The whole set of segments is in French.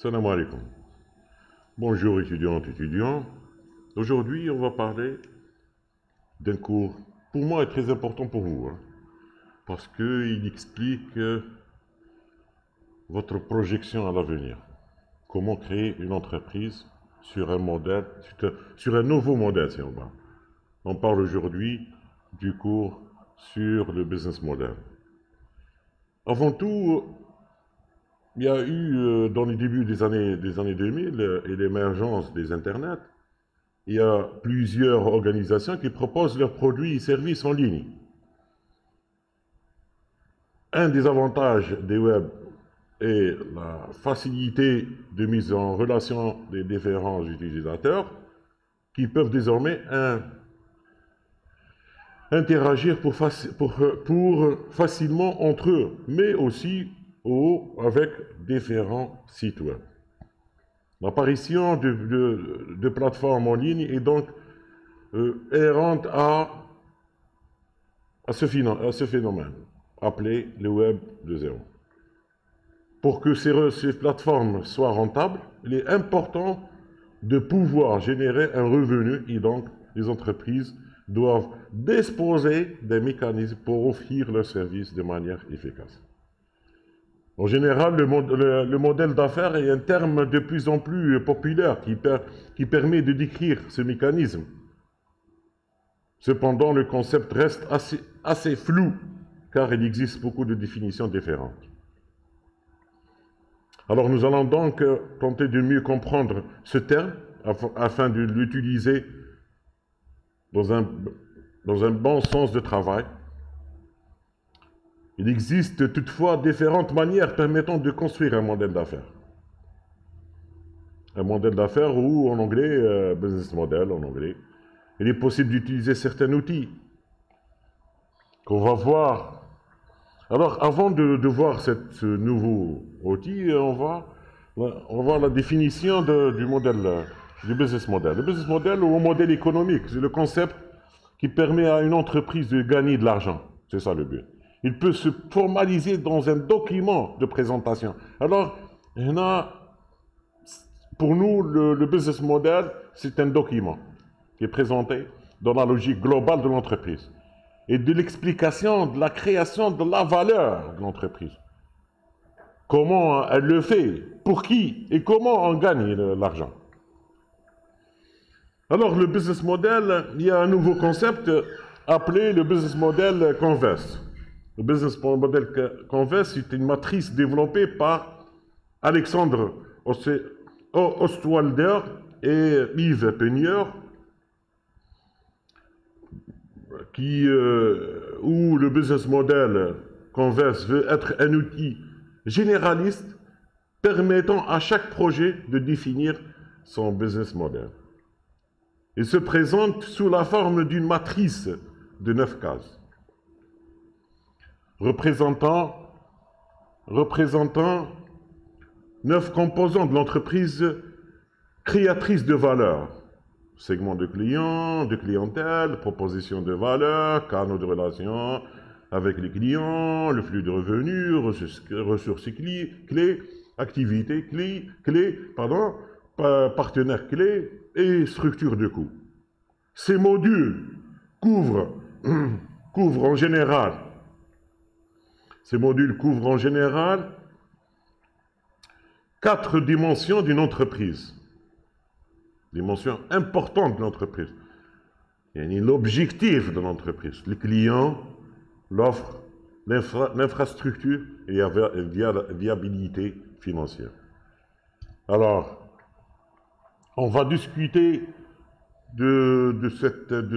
Salam alaikum. Bonjour étudiantes et étudiants. Aujourd'hui, on va parler d'un cours, pour moi, est très important pour vous, parce qu'il explique votre projection à l'avenir. Comment créer une entreprise sur un modèle, sur un nouveau modèle, si on va. On parle aujourd'hui du cours sur le business model. Avant tout, il y a eu, dans les débuts des années 2000 et l'émergence des Internet, il y a plusieurs organisations qui proposent leurs produits et services en ligne. Un des avantages des web est la facilité de mise en relation des différents utilisateurs qui peuvent désormais interagir pour facilement entre eux, mais aussi avec différents sites web. L'apparition de plateformes en ligne est donc errante à ce phénomène, appelé le Web 2.0. Pour que ces plateformes soient rentables, il est important de pouvoir générer un revenu et donc les entreprises doivent disposer des mécanismes pour offrir leurs services de manière efficace. En général, le modèle d'affaires est un terme de plus en plus populaire qui permet de décrire ce mécanisme. Cependant, le concept reste assez flou, car il existe beaucoup de définitions différentes. Alors nous allons donc tenter de mieux comprendre ce terme, afin de l'utiliser dans un bon sens de travail. Il existe toutefois différentes manières permettant de construire un modèle d'affaires. Un modèle d'affaires ou en anglais, business model en anglais. Il est possible d'utiliser certains outils qu'on va voir. Alors avant de voir ce nouveau outil, on va voir la définition du modèle, du business model. Le business model ou modèle économique, c'est le concept qui permet à une entreprise de gagner de l'argent. C'est ça le but. Il peut se formaliser dans un document de présentation. Alors, pour nous, le business model, c'est un document qui est présenté dans la logique globale de l'entreprise et de l'explication de la création de la valeur de l'entreprise. Comment elle le fait, pour qui et comment on gagne l'argent. Alors, le business model, il y a un nouveau concept appelé le business model converse. Le business model converse est une matrice développée par Alexandre Osterwalder et Yves Peigneur, où le business model converse veut être un outil généraliste permettant à chaque projet de définir son business model. Il se présente sous la forme d'une matrice de 9 cases. représentant 9 composants de l'entreprise créatrice de valeur. Segment de clients, de clientèle, proposition de valeur, canaux de relation avec les clients, le flux de revenus, ressources clés, activités partenaires clés et structure de coûts. Ces modules couvrent en général 4 dimensions d'une entreprise. Dimension importante de l'entreprise. Il y a l'objectif de l'entreprise, le client, l'offre, l'infrastructure et la viabilité financière. Alors, on va discuter de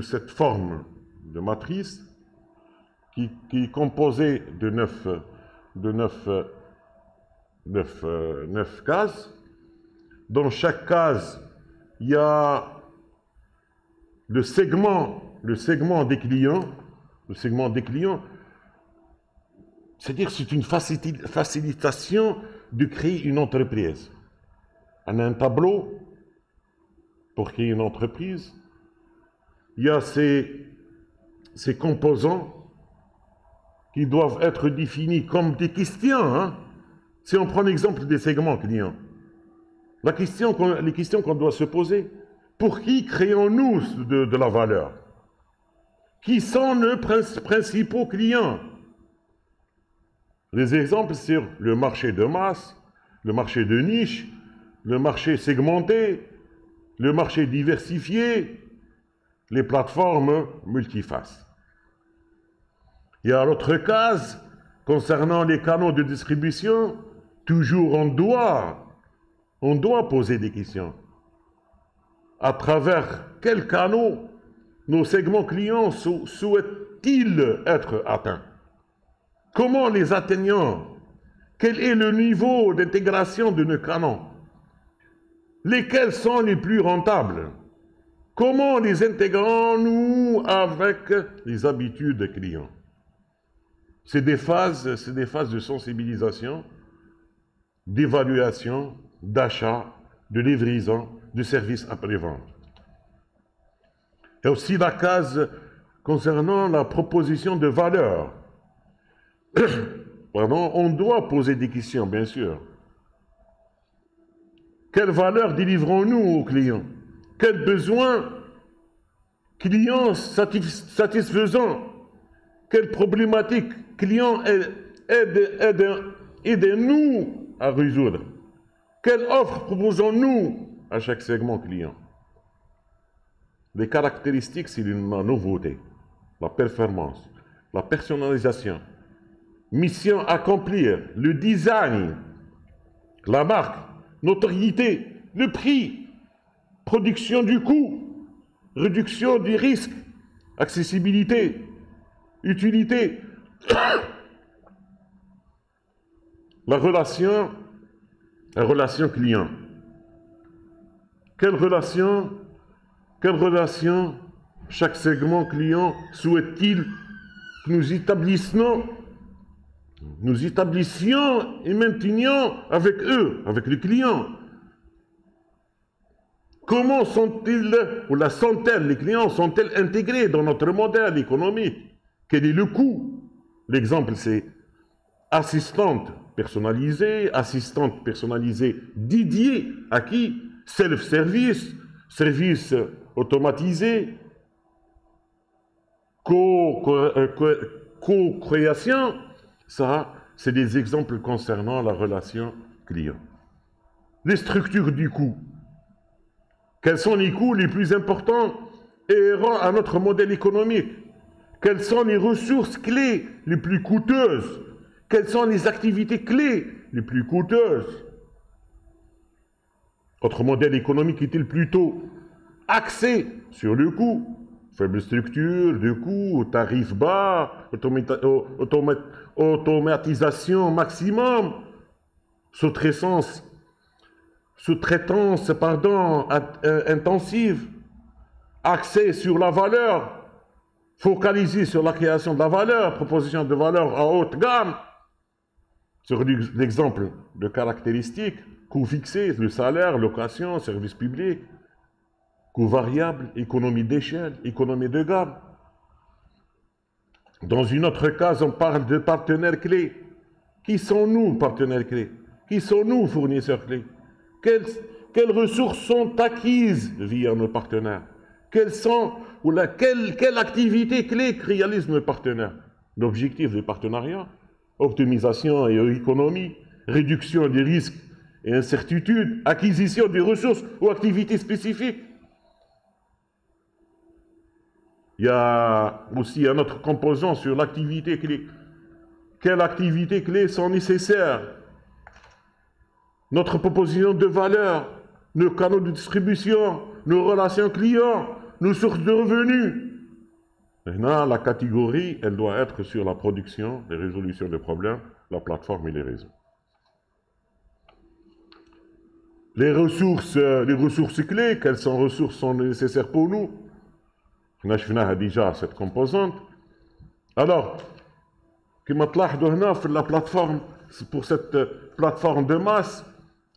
cette forme de matrice qui est composée de 9 cases. Dans chaque case, il y a le segment des clients. Le segment des clients, c'est-à-dire c'est une facilitation de créer une entreprise. On a un tableau pour créer une entreprise. Il y a ces composants qui doivent être définis comme des questions. Si on prend l'exemple des segments clients, Les questions qu'on doit se poser. Pour qui créons-nous de la valeur? Qui sont nos principaux clients? Les exemples sur le marché de masse, le marché de niche, le marché segmenté, le marché diversifié, les plateformes multifaces. Il y a l'autre case, concernant les canaux de distribution, toujours on doit poser des questions. À travers quels canaux nos segments clients souhaitent-ils être atteints? Comment les atteignons? Quel est le niveau d'intégration de nos canaux? Lesquels sont les plus rentables? Comment les intégrons-nous avec les habitudes clients? C'est des phases de sensibilisation, d'évaluation, d'achat, de livraison, de services après-vente. Et aussi la case concernant la proposition de valeur. Pardon, on doit poser des questions, bien sûr. Quelle valeur délivrons-nous aux clients? Quels besoins clients satisfaisants? Quelles problématiques clients aident-nous à résoudre? Quelle offre proposons-nous à chaque segment client? Les caractéristiques, c'est la nouveauté, la performance, la personnalisation, mission à accomplir, le design, la marque, notoriété, le prix, production du coût, réduction des risques, accessibilité, utilité, la relation client. Quelle relation chaque segment client souhaite-t-il que nous établissions et maintenions avec eux, avec les clients? Comment sont-ils, ou la sont-elles, les clients sont-elles intégrés dans notre modèle économique? Quel est le coût? L'exemple, c'est assistante personnalisée dédiée à qui? Self-service, service automatisé, co-création. Ça, c'est des exemples concernant la relation client. Les structures du coût. Quels sont les coûts les plus importants inhérents à notre modèle économique? Quelles sont les ressources clés les plus coûteuses? Quelles sont les activités clés les plus coûteuses? Notre modèle économique est-il plutôt axé sur le coût? Faible structure de coût, tarif bas, automatisation maximum, sous-traitance intensive, axé sur la valeur, focalisé sur la création de la valeur, proposition de valeur à haute gamme. Sur l'exemple de caractéristiques, coût fixé, le salaire, location, service public, coût variable, économie d'échelle, économie de gamme. Dans une autre case, on parle de partenaires clés. Qui sont-nous, partenaires clés? Qui sont-nous, fournisseurs clés? Quelles ressources sont acquises via nos partenaires? Quelle activité clé réalisent nos partenaires? L'objectif du partenariat, optimisation et économie, réduction des risques et incertitudes, acquisition des ressources ou activités spécifiques. Il y a aussi un autre composant sur l'activité clé. Quelles activités clés sont nécessaires? Notre proposition de valeur, nos canaux de distribution, nos relations clients, nos sources de revenus. Maintenant, la catégorie, elle doit être sur la production, les résolutions de problèmes, la plateforme et les réseaux. Les ressources clés, quelles ressources sont nécessaires pour nous? On a déjà cette composante. Alors, comme la plateforme, pour cette plateforme de masse,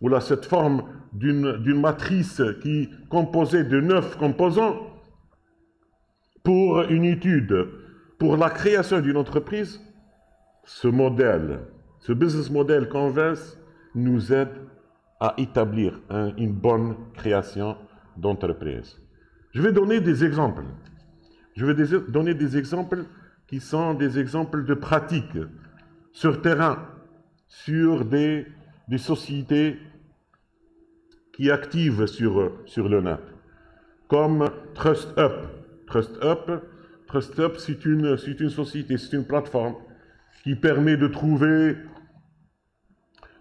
ou là, cette forme d'une matrice qui est composée de 9 composants, pour une étude, pour la création d'une entreprise, ce modèle, ce business model Converse nous aide à établir une bonne création d'entreprise. Je vais donner des exemples. Je vais donner des exemples qui sont des exemples de pratiques sur terrain, sur des sociétés qui activent sur le net, comme TrustUp. TrustUp, c'est une société, c'est une plateforme qui permet de trouver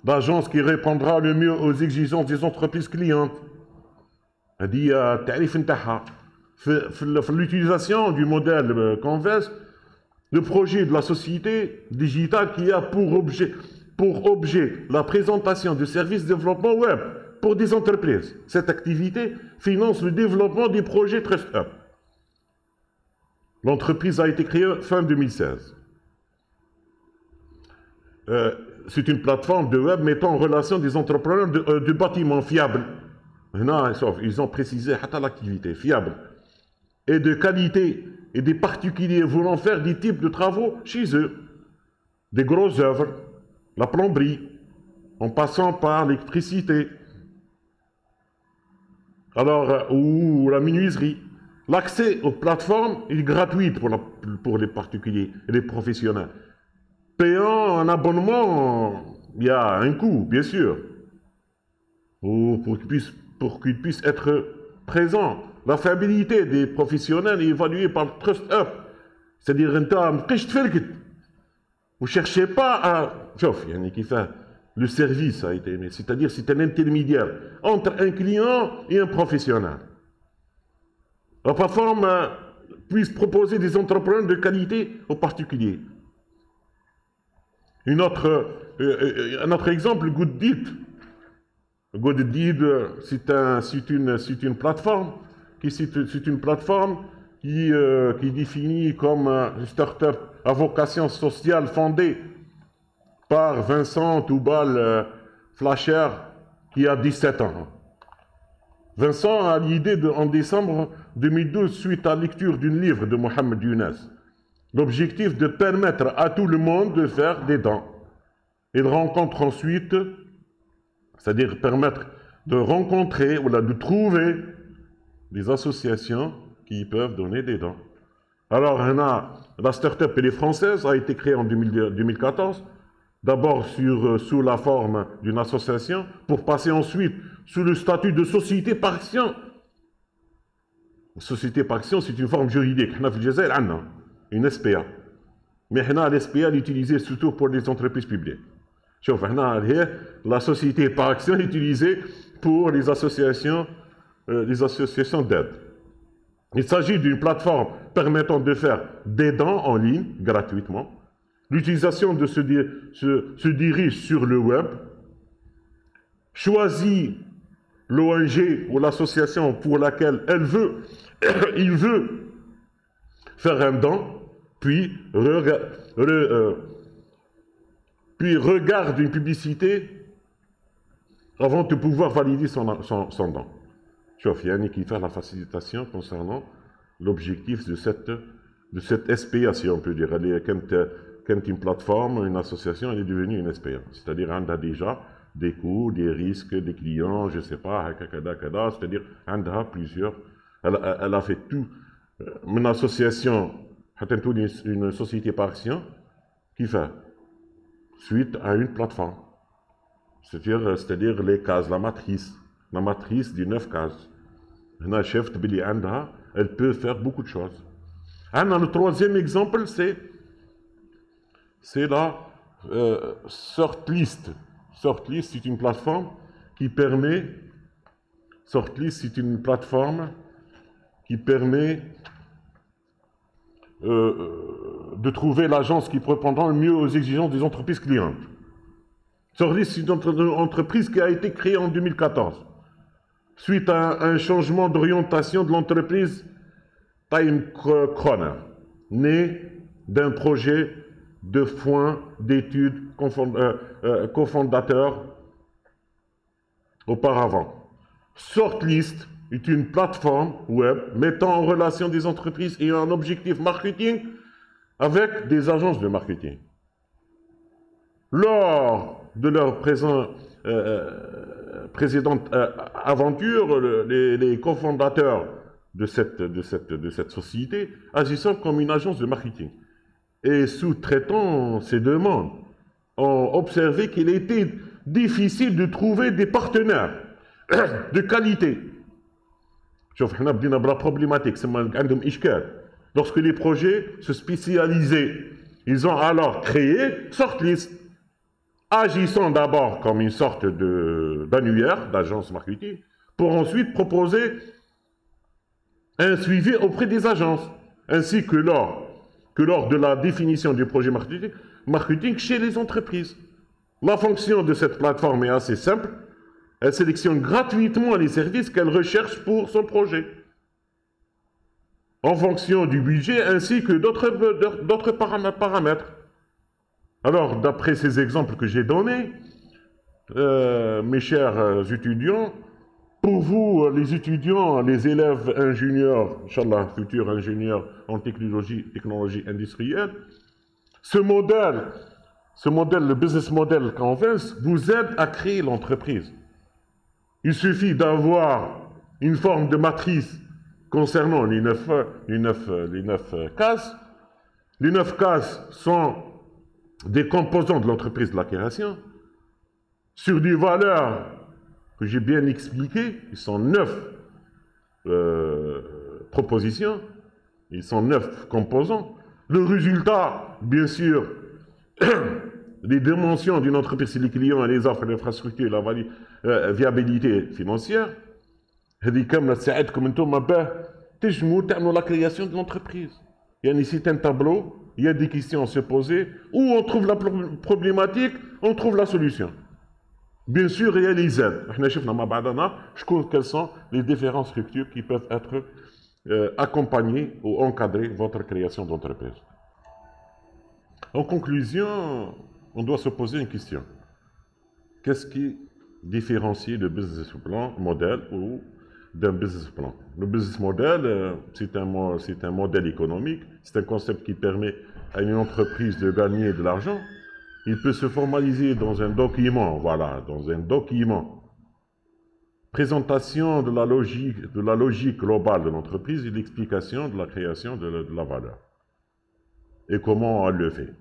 l'agence qui répondra le mieux aux exigences des entreprises clientes. هذه التعريف نتاعها في l'utilisation du modèle Converse, le projet de la société digitale qui a pour objet la présentation de services de développement web pour des entreprises. Cette activité finance le développement des projets TrustUp. L'entreprise a été créée fin 2016. C'est une plateforme de web mettant en relation des entrepreneurs de bâtiments fiables. Ils ont précisé l'activité fiable et de qualité, et des particuliers voulant faire des types de travaux chez eux. Des grosses œuvres, la plomberie, en passant par l'électricité, alors, ou la menuiserie. L'accès aux plateformes est gratuit pour les particuliers et les professionnels. Payant un abonnement, il y a un coût, bien sûr, pour qu'ils puissent être présents. La fiabilité des professionnels est évaluée par TrustUp. C'est-à-dire, vous ne cherchez pas à... Le service a été aimé, c'est-à-dire c'est un intermédiaire entre un client et un professionnel. La plateforme puisse proposer des entrepreneurs de qualité aux particuliers. Un autre exemple, GoodDeed. GoodDeed, c'est une plateforme qui définit comme une start-up à vocation sociale fondée par Vincent Toubal Flasher, qui a 17 ans. Vincent a l'idée en décembre 2012, suite à la lecture d'un livre de Mohamed Younes, l'objectif de permettre à tout le monde de faire des dons. Il rencontre ensuite, c'est-à-dire permettre de rencontrer ou de trouver des associations qui peuvent donner des dons. Alors, la start-up, elle est française, a été créée en 2014, d'abord sous la forme d'une association, pour passer ensuite sous le statut de société par action. Société par action, c'est une forme juridique. Une SPA. Mais la SPA est utilisée surtout pour les entreprises publiques. La société par action est utilisée pour les associations d'aide. Il s'agit d'une plateforme permettant de faire des dons en ligne gratuitement. L'utilisation se dirige sur le web, choisit l'ONG ou l'association pour laquelle il veut faire un don, puis regarde une publicité avant de pouvoir valider son don. Il y a qui fait la facilitation concernant l'objectif de cette SPA, si on peut dire. Quand une plateforme, une association, elle est devenue une SPA. C'est-à-dire qu'elle a déjà des coûts, des risques, des clients, je ne sais pas, c'est-à-dire qu'elle a plusieurs. Elle a fait tout. Une association, une société par action, qui fait suite à une plateforme. C'est-à-dire les cases, la matrice des 9 cases. Elle peut faire beaucoup de choses. Le troisième exemple, c'est la Sortlist. Sortlist, c'est une plateforme qui permet de trouver l'agence qui répondra le mieux aux exigences des entreprises clientes. Sortlist, c'est une entreprise qui a été créée en 2014, suite à un changement d'orientation de l'entreprise Time Corner, né d'un projet de fonds d'études cofondateurs auparavant. Sortlist est une plateforme web mettant en relation des entreprises ayant un objectif marketing avec des agences de marketing. Lors de leur précédente aventure, les cofondateurs de cette société agissant comme une agence de marketing et sous-traitant ces demandes, ont observé qu'il était difficile de trouver des partenaires de qualité. شوف احنا بدينا بلا problématique, عندهم إشكال. Lorsque les projets se spécialisaient, ils ont alors créé Sortlist, agissant d'abord comme une sorte d'annuaire, d'agence marketing, pour ensuite proposer un suivi auprès des agences, ainsi que lors de la définition du projet marketing chez les entreprises. La fonction de cette plateforme est assez simple. Elle sélectionne gratuitement les services qu'elle recherche pour son projet, en fonction du budget ainsi que d'autres paramètres. Alors, d'après ces exemples que j'ai donnés, mes chers étudiants, pour vous, les étudiants, les élèves ingénieurs, Inch'Allah, futurs ingénieurs en technologie industrielle, ce modèle, le business model Canvas, vous aide à créer l'entreprise. Il suffit d'avoir une forme de matrice concernant les 9 cases. Les 9 cases sont des composants de l'entreprise de la création sur des valeurs que j'ai bien expliquées. Ils sont 9 propositions, ils sont 9 composants. Le résultat, bien sûr, les dimensions d'une entreprise, c'est les clients, les offres, l'infrastructure, la viabilité financière. هذه كاملة تساعدكم انتم باه تنجموا تعملوا la création de l'entreprise. يعني c'est un tableau, il y a des questions à se poser, où on trouve la problématique, on trouve la solution. Bien sûr, il y a les aides. احنا شفنا مع بعضنا quelles sont les différentes structures qui peuvent être accompagner ou encadrer votre création d'entreprise. En conclusion, on doit se poser une question. Qu'est-ce qui différencie le business plan modèle ou d'un business plan? Le business model, c'est un modèle économique, c'est un concept qui permet à une entreprise de gagner de l'argent. Il peut se formaliser dans un document, voilà, dans un document. Présentation de la logique globale de l'entreprise et l'explication de la création de la valeur. Et comment elle le fait.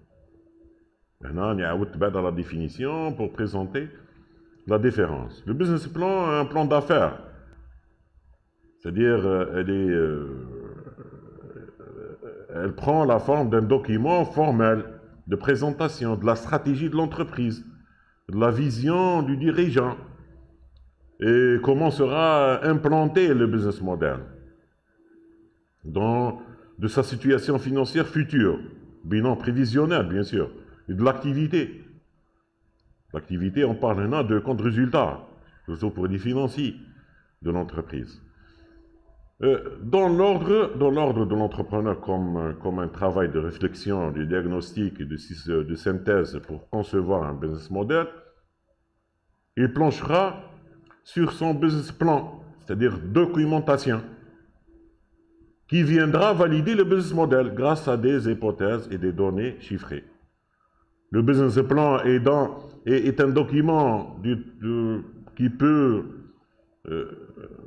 Maintenant, on y a dans la définition pour présenter la différence. Le business plan est un plan d'affaires. C'est-à-dire, elle prend la forme d'un document formel de présentation de la stratégie de l'entreprise, de la vision du dirigeant, et comment sera implanté le business model de sa situation financière future, bilan prévisionnel, bien sûr, et de l'activité. L'activité, on parle maintenant de compte résultat, surtout pour les financiers de l'entreprise. Dans l'ordre de l'entrepreneur comme un travail de réflexion, de diagnostic et de synthèse pour concevoir un business model, il planchera sur son business plan, c'est-à-dire documentation, qui viendra valider le business model grâce à des hypothèses et des données chiffrées. Le business plan est un document qui peut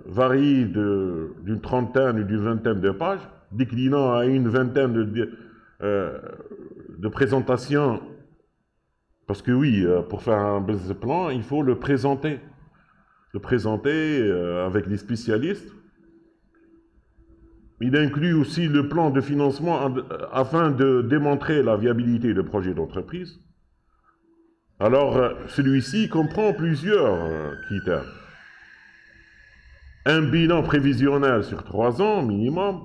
varier d'une trentaine ou d'une vingtaine de pages, déclinant à une vingtaine de présentations. Parce que oui, pour faire un business plan, il faut le présenter. Le présenter avec les spécialistes. Il inclut aussi le plan de financement afin de démontrer la viabilité du projet d'entreprise. Alors, celui-ci comprend plusieurs critères. Un bilan prévisionnel sur 3 ans minimum,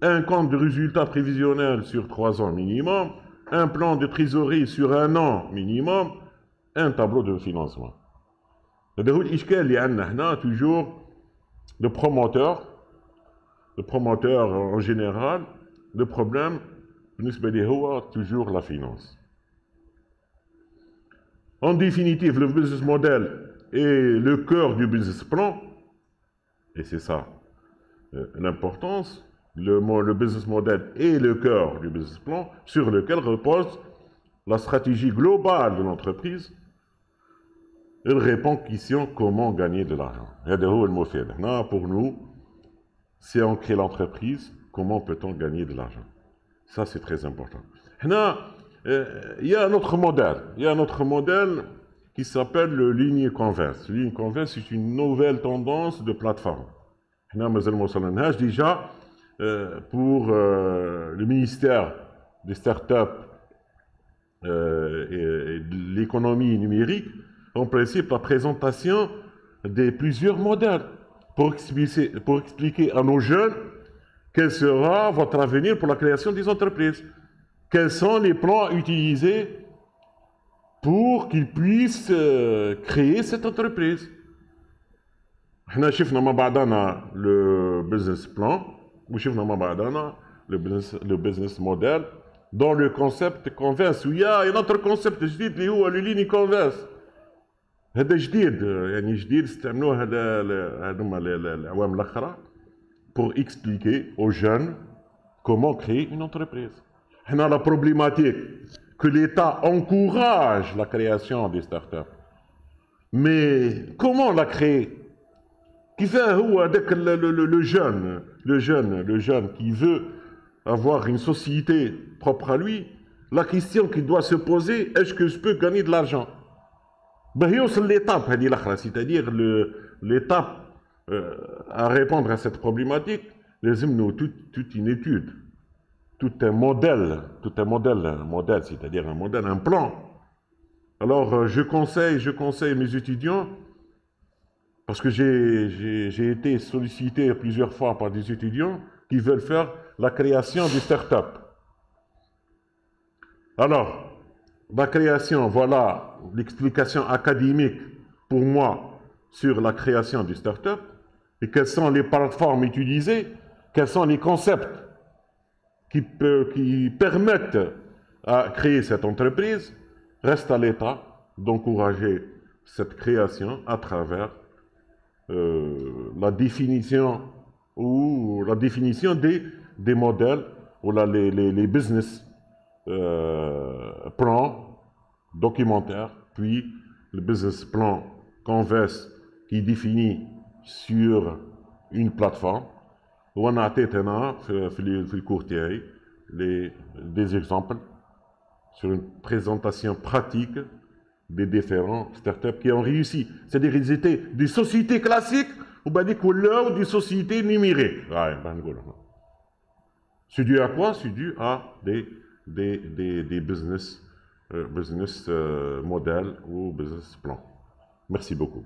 un compte de résultat prévisionnel sur 3 ans minimum, un plan de trésorerie sur 1 an minimum, un tableau de financement. هذا هو الإشكال اللي عندنا هنا toujours le promoteur en général, le problème بالنسبة ليه هو toujours la finance. En définitive, le business model est le cœur du business plan, et c'est ça l'importance. Le business model est le cœur du business plan sur lequel repose la stratégie globale de l'entreprise il répond question comment gagner de l'argent. Pour nous, si on crée l'entreprise, comment peut-on gagner de l'argent? Ça, c'est très important. Il y a un autre modèle. Il y a un autre modèle qui s'appelle le ligne converse. Le ligne converse, c'est une nouvelle tendance de plateforme. Déjà, pour le ministère des startups et de l'économie numérique, en principe, la présentation de plusieurs modèles pour expliquer à nos jeunes quel sera votre avenir pour la création des entreprises. Quels sont les plans utilisés pour qu'ils puissent créer cette entreprise. Nous avons le business plan, le business model, dans le concept converse. Il y a un autre concept جديد اللي هو le ligne converse. هذا جديد يعني جديد استعملوه هذوما الأعوام الأخرى pour expliquer aux jeunes comment créer une entreprise. On a la problématique que l'État encourage la création des startups. Mais comment la créer? Qui fait le jeune qui veut avoir une société propre à lui, la question qu'il doit se poser, est-ce que je peux gagner de l'argent? C'est l'étape, c'est-à-dire l'étape à répondre à cette problématique, nous toute une étude, tout un modèle, c'est-à-dire un modèle, un plan. Alors je conseille mes étudiants, parce que j'ai été sollicité plusieurs fois par des étudiants qui veulent faire la création des startups. Alors, la création, voilà l'explication académique pour moi sur la création des startups et quelles sont les plateformes utilisées, quels sont les concepts qui permettent à créer cette entreprise. Reste à l'État d'encourager cette création à travers la définition des modèles ou les business plans documentaires, puis le business plan converse qui définit sur une plateforme. On a le cours des exemples sur une présentation pratique des différents startups qui ont réussi. C'est-à-dire qu'ils étaient des sociétés classiques ou des sociétés numériques. C'est dû à quoi? C'est dû à des business modèles ou business plans. Merci beaucoup.